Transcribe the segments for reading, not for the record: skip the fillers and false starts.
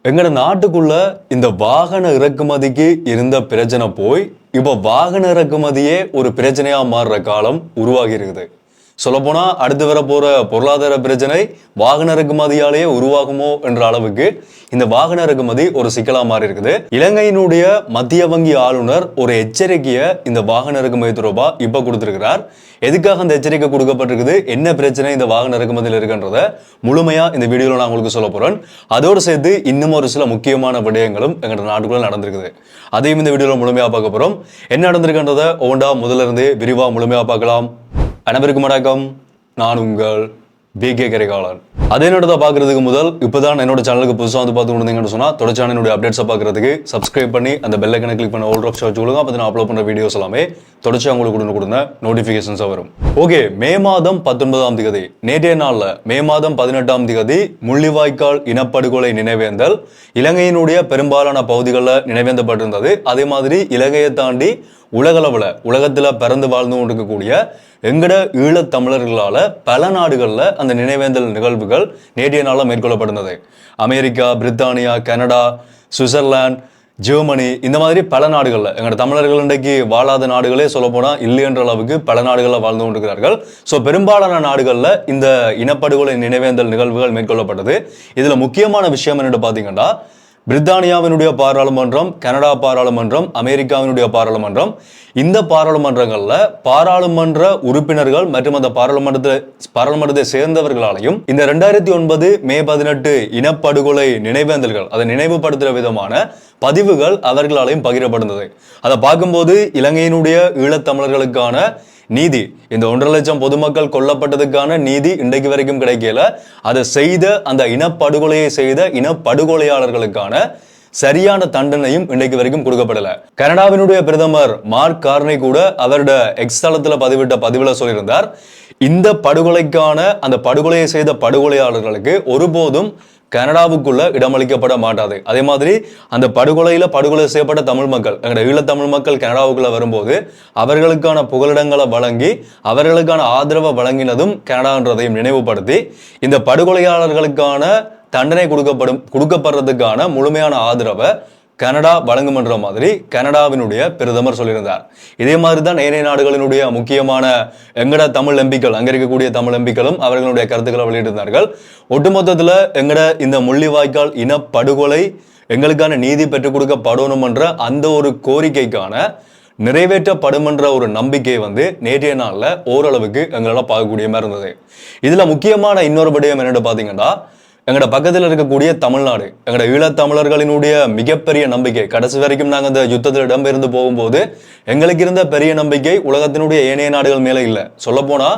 எங்கட நாட்டுக்குள்ள இந்த வாகன இறக்குமதிக்கு இருந்த பிரச்சனை போய் இப்ப வாகன இறக்குமதியே ஒரு பிரச்சனையா மாறுற காலம் உருவாகி இருக்குது. சொல்லப்போனா அடுத்து வர போற பொருளாதார பிரச்சனை வாகன இறக்குமதியாலேயே உருவாகுமோ என்ற அளவுக்கு இந்த வாகன இறக்குமதி ஒரு சிக்கலா மாறி இருக்குது. இலங்கையினுடைய மத்திய வங்கி ஆளுநர் ஒரு எச்சரிக்கையை இந்த வாகன இறக்குமதி தொடர்பா இப்ப கொடுத்திருக்கிறார். எதுக்காக அந்த எச்சரிக்கை கொடுக்கப்பட்டிருக்குது, என்ன பிரச்சனை இந்த வாகன இறக்குமதியில் இருக்குன்றத முழுமையா இந்த வீடியோல நான் உங்களுக்கு சொல்ல போறேன். அதோடு சேர்த்து இன்னும் ஒரு சில முக்கியமான விடயங்களும் எங்க நாட்டுக்குள்ள நடந்திருக்குது. அதையும் இந்த வீடியோல முழுமையா பார்க்க போறோம். என்ன நடந்திருக்குன்றத ஒவ்வொன்றா முதல்ல இருந்து விரிவா முழுமையா பார்க்கலாம். அனைவருக்கும் வணக்கம். நான் உங்கள் BK கரிகாலன். அதே நேரத்தை பார்க்கறதுக்கு முதல் இப்போதான் என்னோட சேனலுக்கு புதுசாக வந்து பார்த்து கொண்டீங்கன்னு சொன்னால் தொடர்ச்சியான என்னுடைய அப்டேட்ஸை பார்க்கறதுக்கு சப்ஸ்கிரைப் பண்ணி அந்த பெல் ஐக்கனை கிளிக் பண்ண ஆல் ஆப்ஷன் வச்சு கொடுங்க. அப்போ நான் அப்லோட் பண்ணுற வீடியோஸ் எல்லாமே தொடர்ச்சியாக உங்களுக்கு கொடுங்க நோட்டிஃபிகேஷன்ஸாக வரும். ஓகே, மே மாதம் 19ஆம் தேதி நேற்றைய நாளில் மே மாதம் 18ஆம் தேதி முள்ளிவாய்க்கால் இனப்படுகொலை நினைவேந்தல் இலங்கையினுடைய பெரும்பாலான பகுதிகளில் நினைவேந்தப்பட்டிருந்தது. அதே மாதிரி இலங்கையை தாண்டி உலகத்தில் பிறந்து வாழ்ந்து கொண்டிருக்கக்கூடிய எங்கட ஈழத் தமிழர்களால பல நாடுகளில் அந்த நினைவேந்தல் நிகழ்வுகள் நேற்றைய நாளில் மேற்கொள்ளப்பட்டிருந்தது. அமெரிக்கா, பிரித்தானியா, கனடா, சுவிட்சர்லாந்து, ஜெர்மனி, இந்த மாதிரி பல நாடுகளில் எங்களோட தமிழர்கள் இன்றைக்கு வாழாத நாடுகளே சொல்லப்போனால் இல்லைன்ற அளவுக்கு பல நாடுகளில் வாழ்ந்து கொண்டிருக்கிறார்கள். ஸோ பெரும்பாலான நாடுகளில் இந்த இனப்படுகொலை நினைவேந்தல் நிகழ்வுகள் மேற்கொள்ளப்பட்டது. இதில் முக்கியமான விஷயம் என்னென்னு பார்த்தீங்கன்னா, பிரித்தானியாவினுடைய பாராளுமன்றம், கனடா பாராளுமன்றம், அமெரிக்காவினுடைய பாராளுமன்றம், இந்த பாராளுமன்றங்கள்ல பாராளுமன்ற உறுப்பினர்கள் மற்றும் அந்த பாராளுமன்றத்தை சேர்ந்தவர்களாலையும் இந்த 2009 மே 18 இனப்படுகொலை நினைவேந்தல்கள் அதை நினைவுபடுத்துகிற விதமான பதிவுகள் அவர்களாலையும் பகிரப்படுந்தது. அதை பார்க்கும்போது இலங்கையினுடைய ஈழத்தமிழர்களுக்கான நீதி, இந்த 1.5 லட்சம் பொதுமக்கள் கொல்லப்பட்டதுக்கான நீதி இன்றைக்கு வரைக்கும் கிடைக்கல. அதை செய்த அந்த இனப்படுகொலையை செய்த இனப்படுகொலையாளர்களுக்கான சரியான தண்டனையும் இன்றைக்கு வரைக்கும் கொடுக்கப்படல. கனடாவினுடைய பிரதமர் மார்க் கார்னி கூட அவரோட எக்ஸ் தளத்துல பதிவிட்ட பதிவுல சொல்லியிருந்தார், இந்த படுகொலைக்கான அந்த படுகொலையை செய்த படுகொலையாளர்களுக்கு ஒருபோதும் கனடாவுக்குள்ள இடமளிக்கப்பட மாட்டாது. அதே மாதிரி அந்த படுகொலை செய்யப்பட்ட தமிழ் மக்கள், எங்களோட ஈழத்தமிழ் மக்கள் கனடாவுக்குள்ள வரும்போது அவர்களுக்கான புகலிடங்களை வழங்கி அவர்களுக்கான ஆதரவை வழங்கினதும் கனடான்றதையும் நினைவுபடுத்தி இந்த படுகொலையாளர்களுக்கான தண்டனை கொடுக்கப்படுறதுக்கான முழுமையான ஆதரவை கனடா வழங்குமன்ற மாதிரி கனடாவினுடைய பிரதமர் சொல்லியிருந்தார். இதே மாதிரி தான் ஏனைய நாடுகளினுடைய முக்கியமான எங்கட தமிழ் எம்பிக்கள், அங்க இருக்கக்கூடிய தமிழ் எம்பிக்களும் அவர்களுடைய கருத்துக்களை வெளியிட்டிருந்தார்கள். ஒட்டுமொத்தத்தில் எங்கட இந்த முள்ளிவாய்க்கால் இனப்படுகொலை எங்களுக்கான நீதி பெற்றுக் கொடுக்கப்படணும் என்ற அந்த ஒரு கோரிக்கைக்கான நிறைவேற்றப்படுமென்ற ஒரு நம்பிக்கை நேற்றைய நாளில் ஓரளவுக்கு எங்களால் பார்க்கக்கூடிய மாதிரி இருந்தது. இதுல முக்கியமான இன்னொரு விடயம் என்னென்னு பார்த்தீங்கன்னா, எங்கட பக்கத்தில் இருக்கக்கூடிய தமிழ்நாடு, எங்கட ஈழத்தமிழர்களினுடைய மிகப்பெரிய நம்பிக்கை. கடைசி வரைக்கும் நாங்கள் இந்த யுத்தத்தில் இடம்பெயர்ந்து போகும்போது எங்களுக்கு இருந்த பெரிய நம்பிக்கை உலகத்தினுடைய ஏனைய நாடுகள் மேலே இல்லை. சொல்லப்போனா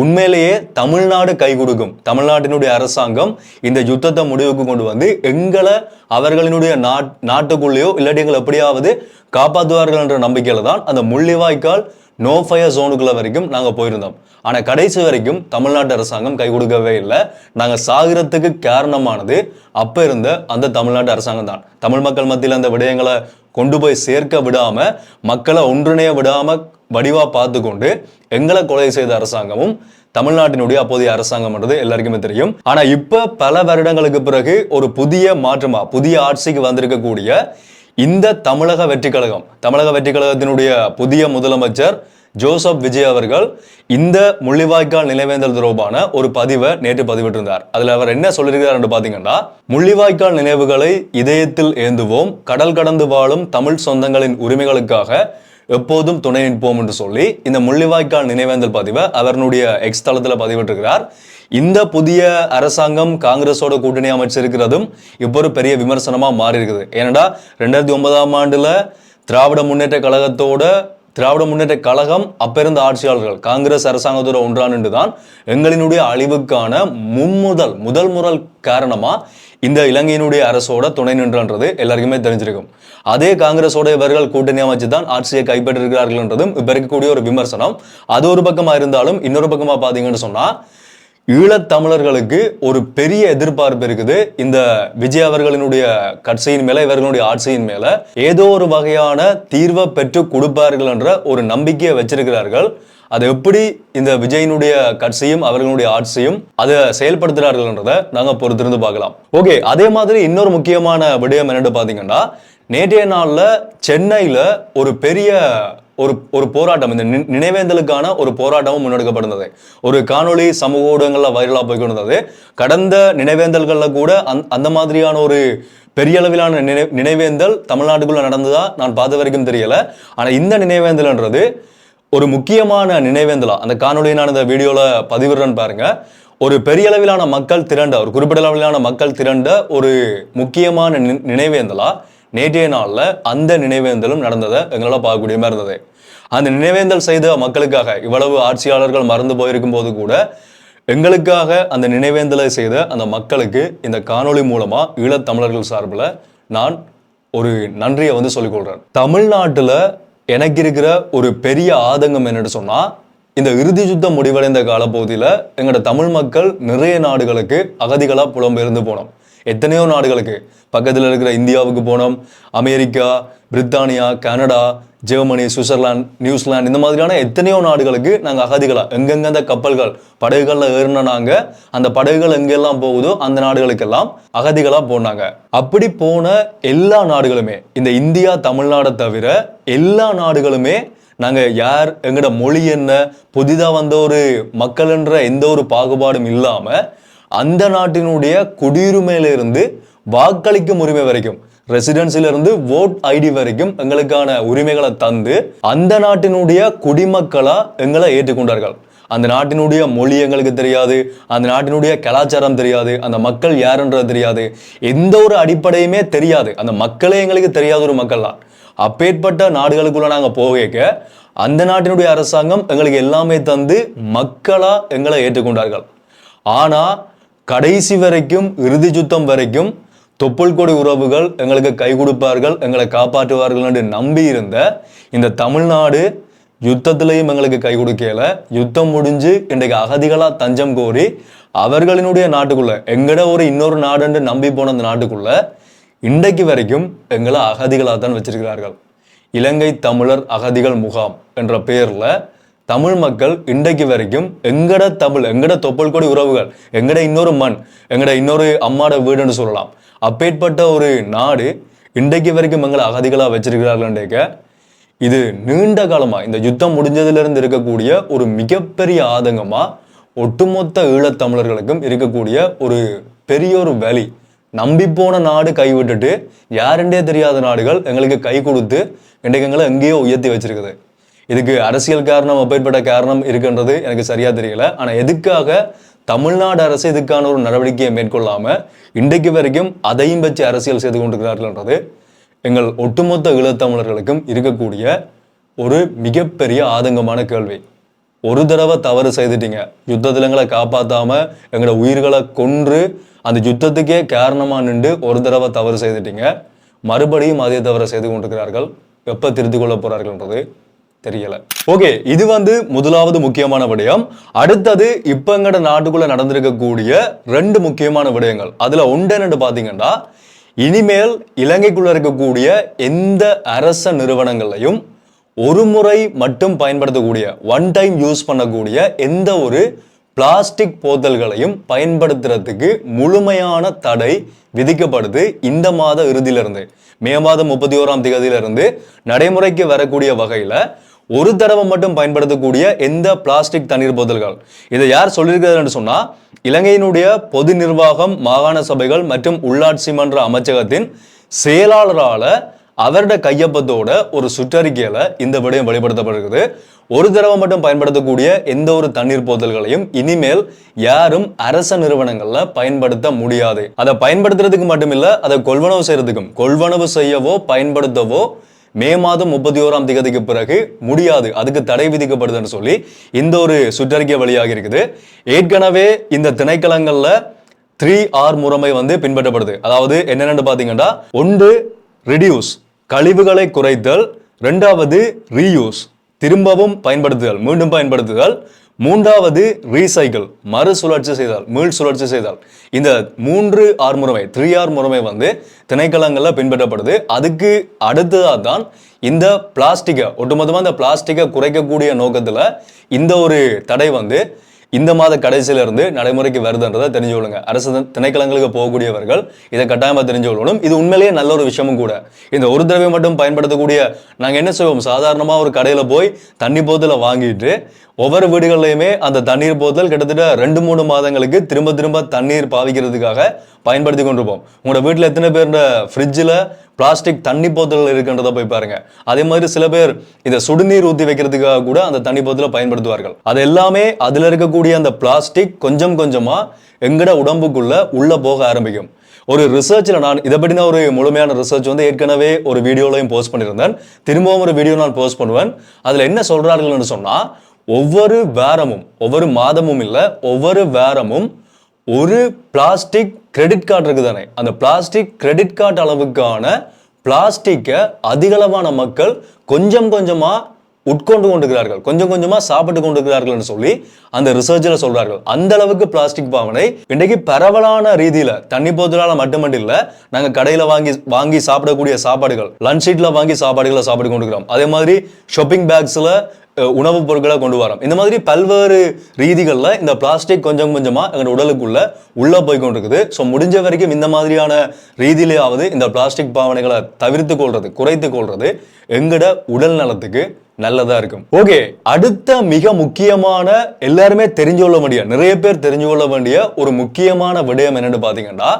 உண்மையிலேயே தமிழ்நாடு கை கொடுக்கும், தமிழ்நாட்டினுடைய அரசாங்கம் இந்த யுத்தத்தை முடிவுக்கு கொண்டு எங்களை அவர்களினுடைய நாட்டுக்குள்ளேயோ இல்லாட்டி எங்களை எப்படியாவது காப்பாற்றுவார்கள் என்ற நம்பிக்கையில தான் அந்த முள்ளிவாய்க்கால் நோ ஃபயர் ஜோனுக்குள்ள வரைக்கும் நாங்கள் போயிருந்தோம். ஆனால் கடைசி வரைக்கும் தமிழ்நாட்டு அரசாங்கம் கை கொடுக்கவே இல்லை. நாங்கள் சாகிறதுக்கு காரணமானது அப்போ இருந்த அந்த தமிழ்நாட்டு அரசாங்கம் தான். தமிழ் மக்கள் மத்தியில் அந்த விடயங்களை கொண்டு போய் சேர்க்க விடாம, மக்களை ஒன்றிணைய விடாம வடிவா பார்த்து கொண்டு எங்களை கொலை செய்த அரசாங்கமும் தமிழ்நாட்டினுடைய அப்போதைய அரசாங்கம் என்றது எல்லாருக்குமே தெரியும். ஆனா இப்ப பல வருடங்களுக்கு பிறகு ஒரு புதிய மாற்றமா, புதிய ஆட்சிக்கு வந்திருக்கக்கூடிய இந்த தமிழக வெற்றி கழகத்தினுடைய புதிய முதலமைச்சர் ஜோசப் விஜய் அவர்கள் இந்த முள்ளிவாய்க்கால் நினைவேந்தல் தொடர்பான ஒரு பதிவை நேற்று பதிவிட்டிருந்தார். அதுல அவர் என்ன சொல்லியிருக்கிறார் என்று பாத்தீங்கன்னா, முள்ளிவாய்க்கால் நினைவுகளை இதயத்தில் ஏந்துவோம், கடல் கடந்து வாழும் தமிழ் சொந்தங்களின் உரிமைகளுக்காக எப்போதும் துணை நிற்போம் என்று சொல்லி இந்த முள்ளிவாய்க்கால் நினைவேந்தல் பதிவை அவருடைய எக்ஸ் தளத்துல பதிவிட்டிருக்கிறார். இந்த புதிய அரசாங்கம் காங்கிரஸோட கூட்டணி அமைச்சிருக்கிறதும் இப்போ ஒரு பெரிய விமர்சனமா மாறி இருக்குது. ஏன்னா 2009ஆம் ஆண்டுல திராவிட முன்னேற்ற கழகம் அப்ப இருந்த ஆட்சியாளர்கள் காங்கிரஸ் அரசாங்கத்தோட ஒன்றாண்டு தான் எங்களினுடைய அழிவுக்கான முதல் காரணமா இந்த இலங்கையினுடைய அரசோட துணை நின்றது எல்லாருக்குமே தெரிஞ்சிருக்கும். அதே காங்கிரஸோட இவர்கள் கூட்டணி அமைச்சு தான் ஆட்சியை கைப்பற்றிருக்கிறார்கள் என்றதும் இப்ப இருக்கக்கூடிய ஒரு விமர்சனம். அது ஒரு பக்கமா இருந்தாலும் இன்னொரு பக்கமா பாத்தீங்கன்னு சொன்னா ஈழத்தமிழர்களுக்கு ஒரு பெரிய எதிர்பார்ப்பு இருக்குது. இந்த விஜய் அவர்களினுடைய கட்சியின் மேல, இவர்களுடைய ஆட்சியின் மேல ஏதோ ஒரு வகையான தீர்வை பெற்று கொடுப்பார்கள் என்ற ஒரு நம்பிக்கையை வச்சிருக்கிறார்கள். அதை எப்படி இந்த விஜயினுடைய கட்சியும் அவர்களுடைய ஆட்சியும் அதை செயல்படுத்துறார்கள்ன்றதை நாங்க பொறுத்திருந்து பார்க்கலாம். ஓகே, அதே மாதிரி இன்னொரு முக்கியமான விடயம் என்னன்னு பாத்தீங்கன்னா, நேற்றைய நாள்ல சென்னையில ஒரு பெரிய ஒரு போராட்டம், இந்த நினைவேந்தலுக்கான ஒரு போராட்டமும் முன்னெடுக்கப்படுகிறது. ஒரு காணொளி சமூக ஊடகங்கள்ல வைரலா போய்கொண்டிருந்தது. கடந்த நினைவேந்தல்கள்ல கூட அந்த மாதிரியான ஒரு பெரிய அளவிலான நினைவேந்தல் தமிழ்நாட்டுக்குள்ள நடந்ததா நான் பார்த்த வரைக்கும் தெரியல. ஆனா இந்த நினைவேந்தல்ன்றது ஒரு முக்கியமான நினைவேந்தலா. அந்த காணொலியை நான் இந்த வீடியோல பதிவிடுறேன்னு பாருங்க. ஒரு பெரிய அளவிலான மக்கள் திரண்ட, ஒரு குறிப்பிட்ட அளவிலான மக்கள் திரண்ட ஒரு முக்கியமான நினைவேந்தலா நேற்றைய நாள்ல அந்த நினைவேந்தலும் நடந்ததை எங்களால பார்க்கக்கூடிய மாதிரி இருந்தது. அந்த நினைவேந்தல் செய்த மக்களுக்காக இவ்வளவு ஆட்சியாளர்கள் மறந்து போயிருக்கும் போது கூட எங்களுக்காக அந்த நினைவேந்தலை செய்த அந்த மக்களுக்கு இந்த காணொளி மூலமா ஈழத்தமிழர்கள் சார்பில் நான் ஒரு நன்றியை சொல்லிக் கொள்றேன். தமிழ்நாட்டுல எனக்கு இருக்கிற ஒரு பெரிய ஆதங்கம் என்னன்னு சொன்னா, இந்த இறுதி யுத்தம் முடிவடைந்த காலப்பகுதியில எங்களோட தமிழ் மக்கள் நிறைய நாடுகளுக்கு அகதிகளா புலம்பெயர்ந்து போனோம். எத்தனையோ நாடுகளுக்கு, பக்கத்தில் இருக்கிற இந்தியாவுக்கு போனோம், அமெரிக்கா, பிரித்தானியா, கனடா, ஜெர்மனி, சுவிட்சர்லாந்து, நியூசிலாந்து, இந்த மாதிரியான எத்தனையோ நாடுகளுக்கு நாங்கள் அகதிகளா, எங்கெங்க அந்த கப்பல்கள் படகுகள்ல ஏறின நாங்க அந்த படகுகள் எங்கெல்லாம் போகுதோ அந்த நாடுகளுக்கெல்லாம் அகதிகளா போனாங்க. அப்படி போன எல்லா நாடுகளுமே, இந்த இந்தியா தமிழ்நாடை தவிர எல்லா நாடுகளுமே நாங்க யார், எங்கட மொழி என்ன, புதிதா வந்த ஒரு மக்கள் என்ற எந்த ஒரு பாகுபாடும் இல்லாம அந்த நாட்டினுடைய குடியுரிமையில இருந்து வாக்களிக்கும் உரிமை வரைக்கும், ரெசிடென்சில இருந்து ஓட் ஐடி வரைக்கும் எங்களுக்கான உரிமைகளை தந்து அந்த நாட்டினுடைய குடிமக்களா எங்களை ஏற்றுக்கொண்டார்கள். அந்த நாட்டினுடைய மொழி எங்களுக்கு தெரியாது, அந்த நாட்டினுடைய கலாச்சாரம் தெரியாது, அந்த மக்கள் யாருன்றது தெரியாது, எந்த ஒரு அடிப்படையுமே தெரியாது, அந்த மக்களே எங்களுக்கு தெரியாத ஒரு மக்கள் தான். அப்பேற்பட்ட நாடுகளுக்குள்ள நாங்க போக அந்த நாட்டினுடைய அரசாங்கம் எங்களுக்கு எல்லாமே தந்து மக்களா எங்களை ஏற்றுக்கொண்டார்கள். ஆனா கடைசி வரைக்கும், இறுதி யுத்தம் வரைக்கும் தொப்புள் கொடி உறவுகள் எங்களுக்கு கை கொடுப்பார்கள், எங்களை காப்பாற்றுவார்கள் என்று நம்பி இருந்த இந்த தமிழ்நாடு யுத்தத்திலையும் எங்களுக்கு கை கொடுக்கல. யுத்தம் முடிஞ்சு இன்றைக்கு அகதிகளா தஞ்சம் கோரி அவர்களினுடைய நாட்டுக்குள்ள, எங்கட ஒரு இன்னொரு நாடு நம்பி போன அந்த நாட்டுக்குள்ள இன்றைக்கு வரைக்கும் எங்களை அகதிகளாக தான் வச்சிருக்கிறார்கள். இலங்கை தமிழர் அகதிகள் முகாம் என்ற பெயர்ல தமிழ் மக்கள் இன்றைக்கு வரைக்கும் எங்கட தமிழ், எங்கட தொப்புள் கொடி உறவுகள், எங்கட இன்னொரு மண், எங்கட இன்னொரு அம்மாட வீடுன்னு சொல்லலாம், அப்பேற்பட்ட ஒரு நாடு இன்றைக்கு வரைக்கும் எங்களை அகதிகளா வச்சிருக்கிறார்கள். இது நீண்ட காலமா, இந்த யுத்தம் முடிஞ்சதுல இருந்து இருக்கக்கூடிய ஒரு மிகப்பெரிய ஆதங்கமா ஒட்டுமொத்த ஈழத்தமிழர்களுக்கும் இருக்கக்கூடிய ஒரு பெரிய ஒரு வலி. நம்பி போன நாடு கைவிட்டுட்டு யாருண்டே தெரியாத நாடுகள் எங்களுக்கு கை கொடுத்து இன்றைக்கு எங்களை எங்கேயோ உயர்த்தி வச்சிருக்குது. இதுக்கு அரசியல் காரணம், அப்பேற்பட்ட காரணம் இருக்குன்றது எனக்கு சரியா தெரியல. ஆனா எதுக்காக தமிழ்நாடு அரசு இதுக்கான ஒரு நடவடிக்கையை மேற்கொள்ளாம இன்றைக்கு வரைக்கும் அதையும் வச்சு அரசியல் செய்து கொண்டிருக்கிறார்கள்ன்றது எங்கள் ஒட்டுமொத்த ஈழத்தமிழர்களுக்கும் இருக்கக்கூடிய ஒரு மிகப்பெரிய ஆதங்கமான கேள்வி. ஒரு தடவை தவறு செய்துட்டீங்க, யுத்தத்தில் எங்களை காப்பாத்தாம எங்களோட உயிர்களை கொன்று அந்த யுத்தத்துக்கே காரணமா நின்று ஒரு தடவை தவறு செய்துட்டீங்க, மறுபடியும் அதே தவறை செய்து கொண்டிருக்கிறார்கள். எப்ப திருத்திக் கொள்ள போறார்கள்ன்றது தெரியல. ஓகே, இது முதலாவது முக்கியமான விடயம். அடுத்தது இப்ப எங்கட நாட்டுக்குள்ள நடந்திருக்கக்கூடிய 2 முக்கியமான விடயங்கள். அதுல ஒன்று பாத்தீங்கன்னா, இனிமேல் இலங்கைக்குள்ள இருக்கக்கூடிய எந்த அரச நிறுவனங்களையும் ஒரு முறை மட்டும் பயன்படுத்தக்கூடிய, ஒன் டைம் யூஸ் பண்ணக்கூடிய எந்த ஒரு பிளாஸ்டிக் போத்தல்களையும் பயன்படுத்துறதுக்கு முழுமையான தடை விதிக்கப்படுது. இந்த மாத இறுதியிலிருந்து, மே மாதம் 31ஆம் தேதியிலிருந்து நடைமுறைக்கு வரக்கூடிய வகையில ஒரு தடவை மட்டும் பயன்படுத்தக்கூடிய எந்த பிளாஸ்டிக் தண்ணீர் போத்தல்கள், இதை யார் சொல்லியிருக்கிறார் சொன்னா, இலங்கையினுடைய பொது நிர்வாகம், மாகாண சபைகள் மற்றும் உள்ளாட்சி மன்ற அமைச்சகத்தின் செயலாளரால அவருடைய கையொப்பத்தோட ஒரு சுற்றறிக்கையில இந்த விடயம் வெளிப்படுத்தப்படுகிறது. ஒரு தடவை மட்டும் பயன்படுத்தக்கூடிய எந்த ஒரு தண்ணீர் போத்தல்களையும் இனிமேல் யாரும் அரச நிறுவனங்கள்ல பயன்படுத்த முடியாது. அதை பயன்படுத்துறதுக்கு மட்டுமில்ல, அதை கொள்வனவு செய்யறதுக்கும், கொள்வனவு செய்யவோ பயன்படுத்தவோ மே மாதம் 31ஆம் தேதிக்கு பிறகு முடியாது, அதுக்கு தடை விதிக்கப்படுதுன்னு சொல்லி இந்த ஒரு சுற்றறிக்கை வெளியாகி இருக்குது. ஏற்கனவே இந்த திணைக்களங்கள்ல 3R முறைமை பின்பற்றப்படுது. அதாவது என்னென்னு பாத்தீங்கன்னா, 1 ரிடியூஸ் கழிவுகளை குறைத்தல், 2வது ரீயூஸ் திரும்பவும் பயன்படுத்துதல், மீண்டும் பயன்படுத்துதல், மூன்றாவது ரீசைக்கிள், மறுசுழற்சி செய்தால், மீள் சுழற்சி செய்தால். இந்த 3R முறைமை, 3R முறைமை வந்து திணைக்களங்களில் பின்பற்றப்படுது. அதுக்கு அடுத்ததாக தான் இந்த பிளாஸ்டிக்கை, ஒட்டுமொத்தமாக இந்த பிளாஸ்டிக்கை குறைக்கக்கூடிய நோக்கத்தில் இந்த ஒரு தடை வந்து இந்த மாத கடைசியில இருந்து நடைமுறைக்கு வருதுன்றதை தெரிஞ்சு கொள்ளுங்க. அரசு திணைக்களங்களுக்கு போகக்கூடியவர்கள் இதை கட்டாயமா தெரிஞ்சு கொள்ளணும். இது உண்மையிலேயே நல்ல ஒரு விஷயமும் கூட. இந்த ஒரு தடவை மட்டும் பயன்படுத்தக்கூடிய, நாங்கள் என்ன செய்வோம், சாதாரணமா ஒரு கடையில போய் தண்ணி போத்தலை வாங்கிட்டு ஒவ்வொரு வீடுகள்லையுமே அந்த தண்ணீர் போத்தல் கிட்டத்தட்ட 2-3 மாதங்களுக்கு திரும்ப திரும்ப தண்ணீர் பாவிக்கிறதுக்காக பயன்படுத்தி கொண்டிருப்போம். உங்களோட வீட்டில் எத்தனை பேர் ஃப்ரிட்ஜில் பிளாஸ்டிக் தண்ணி போத்தல்கள் இருக்குன்றதை போய் பாருங்க. அதே மாதிரி சில பேர் இந்த சுடுநீர் ஊற்றி வைக்கிறதுக்காக கூட அந்த தண்ணி போத்தலை பயன்படுத்துவார்கள். அது எல்லாமே அதில் இருக்கக்கூடிய அந்த பிளாஸ்டிக் கொஞ்சம் கொஞ்சமா எங்கட உடம்புக்குள்ள உள்ள போக ஆரம்பிக்கும். ஒரு ரிசர்ச்சில் நான் இதை பற்றின ஒரு முழுமையான ரிசர்ச் வந்து ஏற்கனவே ஒரு வீடியோலையும் போஸ்ட் பண்ணியிருந்தேன். திரும்பவும் ஒரு வீடியோ நான் போஸ்ட் பண்ணுவேன். அதில் என்ன சொல்றார்கள்னு சொன்னா, ஒவ்வொரு வாரமும், ஒவ்வொரு மாதமும் இல்லை, ஒவ்வொரு வாரமும் ஒரு பிளாஸ்டிக் கிரெடிட் கார்டு இருக்குதானே, அந்த பிளாஸ்டிக் கிரெடிட் கார்டு அளவுக்கான பிளாஸ்டிக்கை அதிகளவான மக்கள் கொஞ்சம் கொஞ்சமா உட்கொண்டு கொண்டிருக்கிறார்கள், கொஞ்சம் கொஞ்சமா சாப்பிட்டு கொண்டிருக்கிறார்கள் சொல்லி அந்த ரிசர்ச்சில் சொல்றார்கள். அந்த அளவுக்கு பிளாஸ்டிக் பாவனை இன்றைக்கு பரவலான ரீதியில தண்ணி போத்தலால மட்டுமல்ல, நாங்க கடையில வாங்கி சாப்பிடக்கூடிய சாப்பாடுகள், லஞ்ச் ஷீட்ல வாங்கி சாப்பாடுகளை சாப்பிட்டு கொண்டிருக்கிறோம். அதே மாதிரி ஷாப்பிங் பேக்ஸ்ல உணவுப் பொருட்களை கொண்டு வரோம். இந்த மாதிரி பல்வேறு ரீதிகளில் இந்த பிளாஸ்டிக் கொஞ்சம் கொஞ்சமா எங்களோட உடலுக்குள்ள உள்ள போய் கொண்டிருக்குது. ஸோ முடிஞ்ச வரைக்கும் இந்த மாதிரியான ரீதியிலேயாவது இந்த பிளாஸ்டிக் பாவனைகளை தவிர்த்து கொள்றது, குறைத்து கொள்றது எங்கட உடல் நலத்துக்கு நல்லதா இருக்கும். ஓகே, அடுத்த மிக முக்கியமான, எல்லாருமே தெரிஞ்சு கொள்ள வேண்டிய, நிறைய பேர் தெரிஞ்சு கொள்ள வேண்டிய ஒரு முக்கியமான விடயம் என்னன்னு பாத்தீங்கன்னா,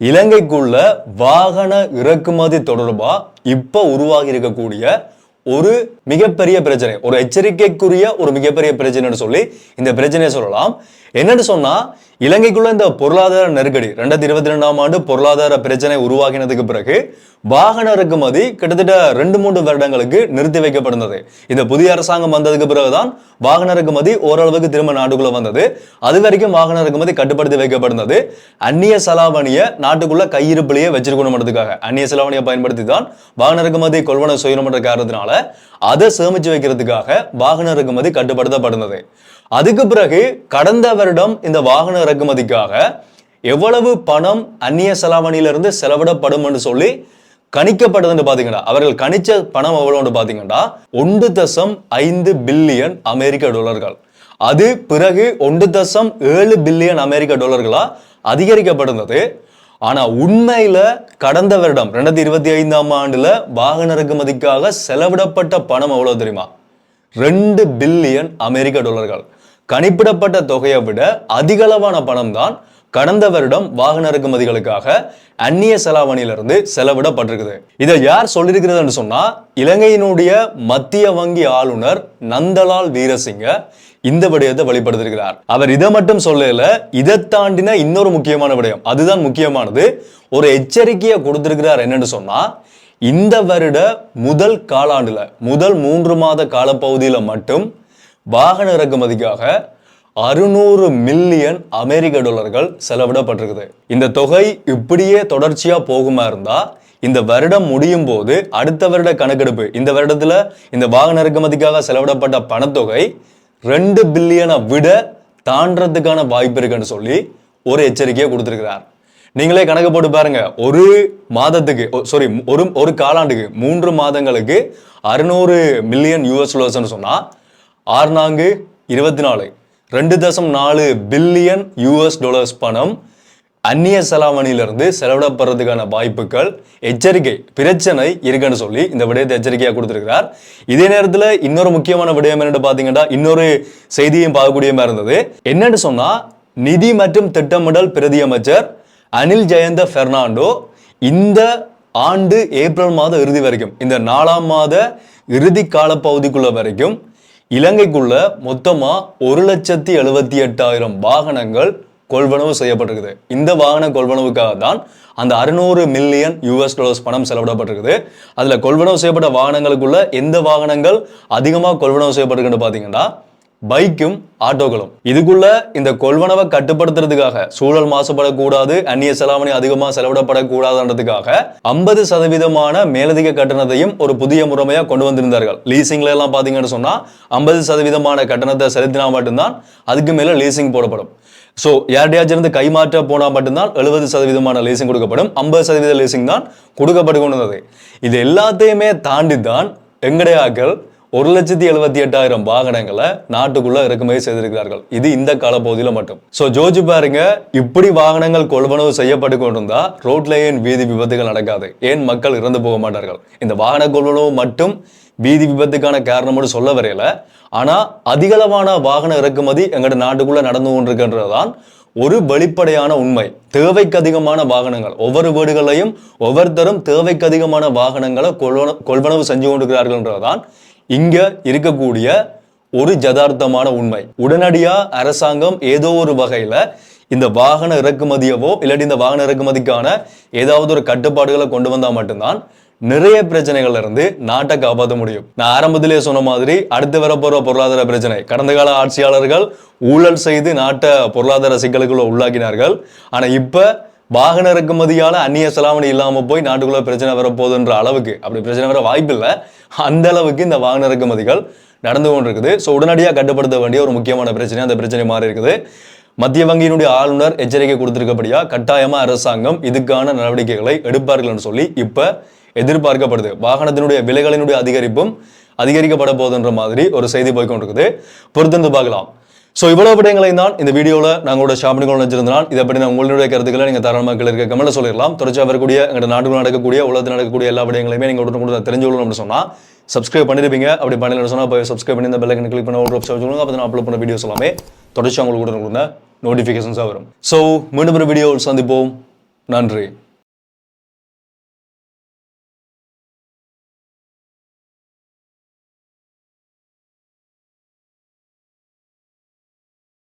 இலங்கைக்குள்ள வாகன இறக்குமதி தொடர்பா இப்ப உருவாகி இருக்கக்கூடிய ஒரு மிகப்பெரிய பிரச்சனை, ஒரு எச்சரிக்கைக்குரிய ஒரு மிகப்பெரிய பிரச்சனைன்னு சொல்லி இந்த பிரச்சனையை சொல்லலாம். என்னன்னு சொன்னா, இலங்கைக்குள்ள இந்த பொருளாதார நெருக்கடி 2022ஆம் ஆண்டு பொருளாதார பிரச்சனை உருவாகினதுக்கு பிறகு வாகன இறக்குமதி கிட்டத்தட்ட 2-3 வருடங்களுக்கு நிறுத்தி வைக்கப்படுகிறது. இந்த புதிய அரசாங்கம் வந்ததுக்கு பிறகுதான் வாகன இறக்குமதி ஓரளவுக்கு திரும்ப நாட்டுக்குள்ள வந்தது. அது வரைக்கும் வாகன இறக்குமதி கட்டுப்படுத்தி வைக்கப்படுகிறது. அந்நிய செலாவணியை நாட்டுக்குள்ள கையிருப்பிலேயே வச்சிருக்கணும்ன்றதுக்காக அந்நிய செலாவணியை பயன்படுத்தி தான் வாகன இறக்குமதி கொள்வன செய்யணும்ன்ற காரணத்தினால அதை சேமிச்சு வைக்கிறதுக்காக வாகன இறக்குமதி கட்டுப்படுத்தப்படுகிறது. அதுக்கு பிறகு கடந்த வருடம் இந்த வாகன இறக்குமதிக்காக எவ்வளவு பணம் அந்நிய செலாவணியிலிருந்து செலவிடப்படும் சொல்லி கணிக்கப்பட்டதுன்னு பாத்தீங்கன்னா, அவர்கள் கணிச்ச பணம் எவ்வளவுன்னு பாத்தீங்கன்னா 1.5 பில்லியன் அமெரிக்க டாலர்கள். அது பிறகு 1.7 பில்லியன் அமெரிக்க டாலர்களா அதிகரிக்கப்படுகிறது. ஆனா உண்மையில கடந்த வருடம் 2025ஆம் ஆண்டுல வாகன இறக்குமதிக்காக செலவிடப்பட்ட பணம் எவ்வளவு தெரியுமா? 2 பில்லியன் அமெரிக்க டாலர்கள். கணிப்பிடப்பட்ட தொகையை விட அதிகளவான பணம் தான் கடந்த வருடம் வாகன இறக்குமதிகளுக்காக அந்நிய செலாவணியிலிருந்து செலவிடப்பட்டிருக்குது. இதை யார் சொல்லியிருக்கிறதுன்னு சொன்னா, இலங்கையினுடைய மத்திய வங்கி ஆளுநர் நந்தலால் வீரசிங்க இந்த விடயத்தை வெளிப்படுத்திருக்கிறார். அவர் இதை மட்டும் சொல்லல, இதை தாண்டின இன்னொரு முக்கியமான விடயம், அதுதான் முக்கியமானது, ஒரு எச்சரிக்கையை கொடுத்திருக்கிறார். என்னன்னு சொன்னா, இந்த வருட முதல் காலாண்டுல, முதல் 3 மாத காலப்பகுதியில மட்டும் வாகன இறக்குமதிக்காக 600 மில்லியன் அமெரிக்க டாலர்கள் செலவிடப்பட்டிருக்குது. இந்த தொகை இப்படியே தொடர்ச்சியா போகுமா இருந்தா இந்த வருடம் முடியும் போது அடுத்த வருட கணக்கெடுப்பு, இந்த வருடத்துல இந்த வாகன இறக்குமதிக்காக செலவிடப்பட்ட பணத்தொகை 2 பில்லியனை விட தாண்டறதுக்கான வாய்ப்பு இருக்குன்னு சொல்லி ஒரு எச்சரிக்கையை கொடுத்திருக்கிறார். நீங்களே கணக்கு போட்டு பாருங்க, ஒரு மாதத்துக்கு ஒரு காலாண்டுக்கு 3 மாதங்களுக்கு 600 மில்லியன் US சொன்னா 6×4 = 24 பில்லியன் US பணம் அந்நிய செலாவணியிலிருந்து செலவிடப்படுறதுக்கான வாய்ப்புகள், எச்சரிக்கை, பிரச்சனை இருக்குன்னு சொல்லி இந்த விடயத்தை எச்சரிக்கையா கொடுத்திருக்கிறார். இதே நேரத்தில் இன்னொரு முக்கியமான விடயம் என்னன்னு பாத்தீங்கன்னா, இன்னொரு செய்தியும் பார்க்கக்கூடியமா இருந்தது. என்னன்னு சொன்னா, நிதி மற்றும் திட்டமிடல் பிரதி அமைச்சர் அனில் ஜெயந்த பெர்னாண்டோ இந்த ஆண்டு ஏப்ரல் மாத இறுதி வரைக்கும், இந்த 4ஆம் மாத இறுதி காலப்பகுதிக்குள்ள வரைக்கும் இலங்கைக்குள்ள மொத்தமா 1,78,000 வாகனங்கள் கொள்வனவு செய்யப்பட்டிருக்குது. இந்த வாகன கொள்வனவுக்காக தான் அந்த 600 மில்லியன் US பணம் செலவிடப்பட்டிருக்குது. அதுல கொள்வனவு செய்யப்பட்ட வாகனங்களுக்குள்ள எந்த வாகனங்கள் அதிகமாக கொள்வனவு செய்யப்பட்டிருக்குன்னு பாத்தீங்கன்னா, பைக்கும் ஆட்டோக்களும். இதுக்குள்ள இந்த கொள்வனவை கட்டுப்படுத்துறதுக்காக சூழல் மாசுபடக்கூடாது, அந்நிய செலாவணி அதிகமாக செலவிடப்படக்கூடாதுன்றதுக்காக 50% மேலதிக கட்டணத்தையும் ஒரு புதிய முறைமையா கொண்டு வந்திருந்தார்கள். லீசிங்ல எல்லாம் பாத்தீங்கன்னு சொன்னா 50% கட்டணத்தை செலுத்தினா மட்டும்தான் அதுக்கு மேல லீசிங் போடப்படும். ஸோ யார்டையாச்சும் இருந்து கைமாற்ற போனால் மட்டும்தான் 70% லீசிங் கொடுக்கப்படும், 50% லீசிங் தான் கொடுக்கப்பட்டு கொண்டு வந்தது. இது எல்லாத்தையுமே தாண்டி தான் எங்கடையாக்கள் 1,78,000 வாகனங்களை நாட்டுக்குள்ள இறக்குமதி செய்திருக்கிறார்கள். இது இந்த காலப்பகுதியில் மட்டும். ஸோ ஜோஜி பாருங்க, இப்படி வாகனங்கள் கொள்வனவு செய்யப்பட்டு கொண்டிருந்தா ரோட்ல ஏன் வீதி விபத்துகள் நடக்காது, ஏன் மக்கள் இறந்து போக மாட்டார்கள்? இந்த வாகன கொள்வனவு மட்டும் வீதி விபத்துக்கான காரணம்னு சொல்ல வரையில, ஆனா அதிகளவான வாகன இறக்குமதி எங்கட நாட்டுக்குள்ள நடந்து கொண்டிருக்கின்றதுதான் ஒரு வெளிப்படையான உண்மை. தேவைக்கு அதிகமான வாகனங்கள் ஒவ்வொரு வீடுகளையும் ஒவ்வொருத்தரும் தேவைக்கு அதிகமான வாகனங்களை கொள்வனவு செஞ்சு கொண்டிருக்கிறார்கள்ன்றதுதான் இங்க இருக்கக்கூடிய ஒரு யதார்த்தமான உண்மை. உடனடியா அரசாங்கம் ஏதோ ஒரு வகையில இந்த வாகன இறக்குமதியவோ இல்லாட்டி இந்த வாகன இறக்குமதிக்கான ஏதாவது ஒரு கட்டுப்பாடுகளை கொண்டு வந்தா மட்டும்தான் நிறைய பிரச்சனைகள்ல இருந்து நாட்டை காப்பாற்ற முடியும். நான் ஆரம்பத்திலேயே சொன்ன மாதிரி அடுத்து வரப்போற பொருளாதார பிரச்சனை, கடந்த கால ஆட்சியாளர்கள் ஊழல் செய்து நாட்டை பொருளாதார சிக்கலுக்குள்ள உள்ளாக்கினார்கள். ஆனா இப்ப வாகன இறக்குமதியால அந்நிய செலாவணி இல்லாம போய் நாட்டுக்குள்ள பிரச்சனை வரப்போகுதுன்ற அளவுக்கு, அப்படி பிரச்சனை வர வாய்ப்பு இல்லை, அந்த அளவுக்கு இந்த வாகன இறக்குமதிகள் நடந்து கொண்டிருக்குது. ஸோ உடனடியாக கட்டுப்படுத்த வேண்டிய ஒரு முக்கியமான பிரச்சனை அந்த பிரச்சனை மாறி இருக்குது. மத்திய வங்கியினுடைய ஆளுநர் எச்சரிக்கை கொடுத்திருக்கபடியா கட்டாயமா அரசாங்கம் இதுக்கான நடவடிக்கைகளை எடுப்பார்கள் சொல்லி இப்ப எதிர்பார்க்கப்படுது. வாகனத்தினுடைய விலைகளினுடைய அதிகரிப்பும் அதிகரிக்கப்பட போகுதுன்ற மாதிரி ஒரு செய்தி போய்கொண்டிருக்குது. பொறுத்திருந்து பார்க்கலாம். ஸோ இவ்வளவு விடயங்களை தான் இந்த வீடியோவில் நாங்களோட ஷாப்பிங் வச்சிருந்தால் இதை பற்றி உங்களுடைய கருத்துக்களை நீங்கள் தாராளமாக இருக்க கமெண்ட்ல சொல்லிடலாம். தொடர்ச்சியாக வரக்கூடிய எங்கள் நாட்டுக்குள்ள நடக்கக்கூடிய உலகத்தில் நடக்கக்கூடிய எல்லா விடயங்களையுமே நீங்கள் உடனே தெரிஞ்சுக்கணும்னு சொன்னால் சப்ஸ்கிரைப் பண்ணிருப்பீங்க. அப்படி பண்ணலன்னு சொன்னால் போய் சப்ஸ்கிரைப் பண்ணி இந்த பெல் ஐக்கனை கிளிக் பண்ண ஒரு ஆப்ஷன் வச்சுக்கோங்க. அப்போ நான் அப்லோட் பண்ண வீடியோஸ் எல்லாமே தொடர்ச்சியாக உங்களுக்கு கூட நோட்டிஃபிகேஷன்ஸாக வரும். ஸோ மீண்டும் ஒரு வீடியோவில் சந்திப்போம். நன்றி.